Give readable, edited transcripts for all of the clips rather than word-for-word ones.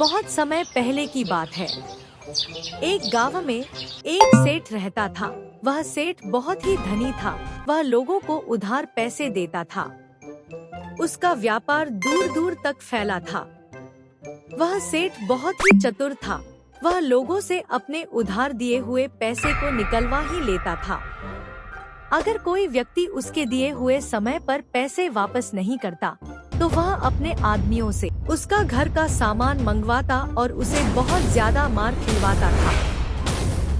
बहुत समय पहले की बात है। एक गांव में एक सेठ रहता था। वह सेठ बहुत ही धनी था। वह लोगों को उधार पैसे देता था। उसका व्यापार दूर दूर तक फैला था। वह सेठ बहुत ही चतुर था। वह लोगों से अपने उधार दिए हुए पैसे को निकलवा ही लेता था। अगर कोई व्यक्ति उसके दिए हुए समय पर पैसे वापस नहीं करता तो वह अपने आदमियों से उसका घर का सामान मंगवाता और उसे बहुत ज्यादा मार खिलवाता था।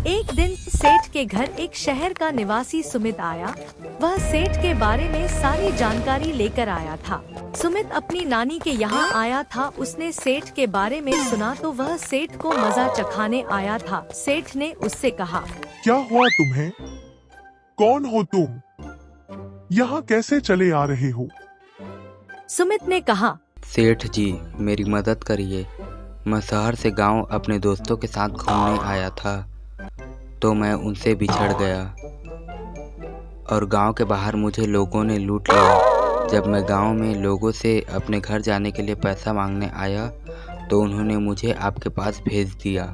एक दिन सेठ के घर एक शहर का निवासी सुमित आया। वह सेठ के बारे में सारी जानकारी लेकर आया था। सुमित अपनी नानी के यहाँ आया था। उसने सेठ के बारे में सुना तो वह सेठ को मजा चखाने आया था। सेठ ने उससे कहा, क्या हुआ तुम्हें? कौन हो तुम? यहाँ कैसे चले आ रहे हो? सुमित ने कहा, सेठ जी मेरी मदद करिए। मैं शहर से गांव अपने दोस्तों के साथ घूमने आया था तो मैं उनसे बिछड़ गया और गांव के बाहर मुझे लोगों ने लूट लिया। जब मैं गांव में लोगों से अपने घर जाने के लिए पैसा मांगने आया तो उन्होंने मुझे आपके पास भेज दिया।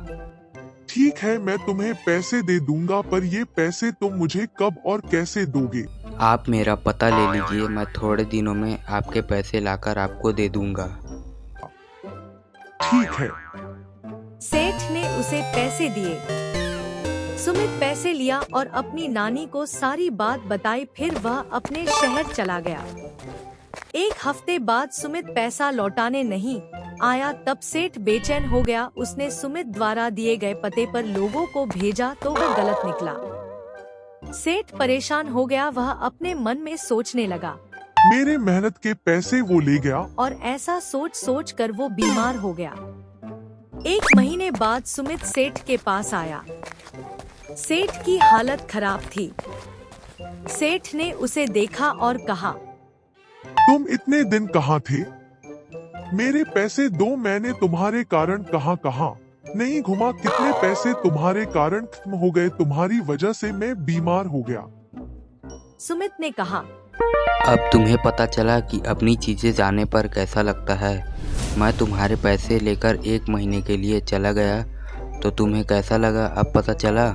ठीक है, मैं तुम्हें पैसे दे दूंगा, पर ये पैसे तुम मुझे कब और कैसे दोगे? आप मेरा पता ले लीजिए, मैं थोड़े दिनों में आपके पैसे लाकर आपको दे दूंगा। ठीक है। सेठ ने उसे पैसे दिए। सुमित पैसे लिया और अपनी नानी को सारी बात बताई। फिर वह अपने शहर चला गया। एक हफ्ते बाद सुमित पैसा लौटाने नहीं आया। तब सेठ बेचैन हो गया। उसने सुमित द्वारा दिए गए पते पर लोगों को भेजा तो वह गलत निकला। सेठ परेशान हो गया। वह अपने मन में सोचने लगा, मेरे मेहनत के पैसे वो ले गया। और ऐसा सोच सोच कर वो बीमार हो गया। एक महीने बाद सुमित सेठ के पास आया। सेठ की हालत खराब थी। सेठ ने उसे देखा और कहा, तुम इतने दिन कहाँ थे? मेरे पैसे दो, मैंने तुम्हारे कारण कहाँ नहीं घुमा। कितने पैसे तुम्हारे कारण खत्म हो गए। तुम्हारी वजह से मैं बीमार हो गया। सुमित ने कहा, अब तुम्हें पता चला कि अपनी चीजें जाने पर कैसा लगता है। मैं तुम्हारे पैसे लेकर 1 महीने के लिए चला गया तो तुम्हें कैसा लगा अब पता चला।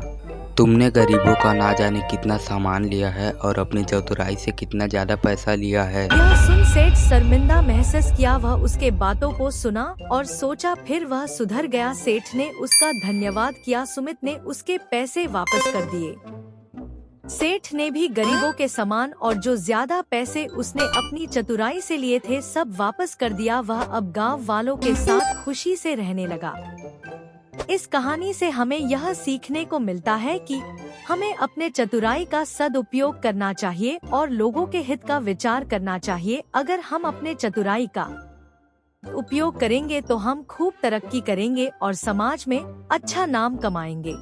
तुमने गरीबों का ना जाने कितना सामान लिया है और अपनी चतुराई से कितना ज्यादा पैसा लिया है। यह सुन सेठ शर्मिंदा महसूस किया। वह उसके बातों को सुना और सोचा। फिर वह सुधर गया। सेठ ने उसका धन्यवाद किया। सुमित ने उसके पैसे वापस कर दिए। सेठ ने भी गरीबों के सामान और जो ज्यादा पैसे उसने अपनी चतुराई से लिए थे सब वापस कर दिया। वह अब गांव वालों के साथ खुशी से रहने लगा। इस कहानी से हमें यह सीखने को मिलता है कि हमें अपने चतुराई का सदुपयोग करना चाहिए और लोगों के हित का विचार करना चाहिए। अगर हम अपने चतुराई का उपयोग करेंगे तो हम खूब तरक्की करेंगे और समाज में अच्छा नाम कमाएंगे।